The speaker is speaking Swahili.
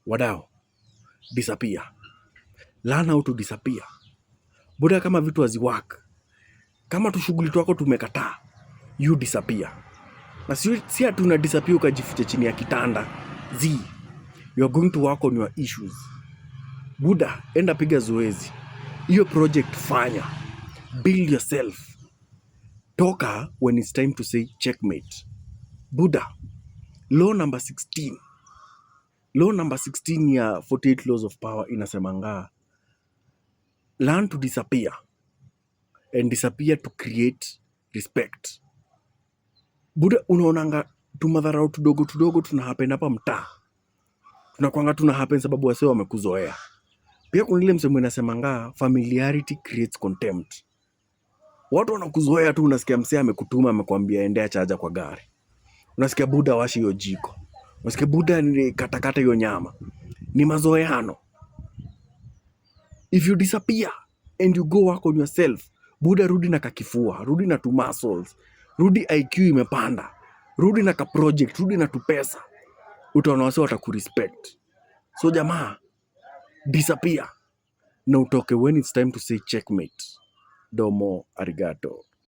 Wadao, disappear. Learn how to disappear. Buda, kama vitu haziwork, kama tushughuli twako tumekataa, you disappear. Na si hatuna disappear ukajificha chini ya kitanda. You are going to work on your issues. Buda, enda piga zoezi. Hiyo project fanya. Build yourself. Toka when it's time to say checkmate. Buda, law number 16. Law number 16 ya 48 laws of power inasemanga, learn to disappear and disappear to create respect. Buda, unaonanga tumadharau tudogo tuna happen hapa mtaa. Tunakwanga tuna happen sababu wasee wamekuzoea. Pia kuna ile msemo inasemanga familiarity creates contempt. Watu wanakuzoea tu, unasikia msee amekutuma amekwambia endea chaja kwa gari. Unasikia buda washi hiyo jiko. Unasikia buda ni katakata hiyo nyama. Ni mazoeano. If you disappear and you go work on yourself, buda, rudi na kakifua, rudi na tu muscles, rudi IQ imepanda, rudi na ka project, rudi na tu pesa. Utaona wase watakurespect. So jamaa, disappear na utoke when it's time to say checkmate. Domo arigato.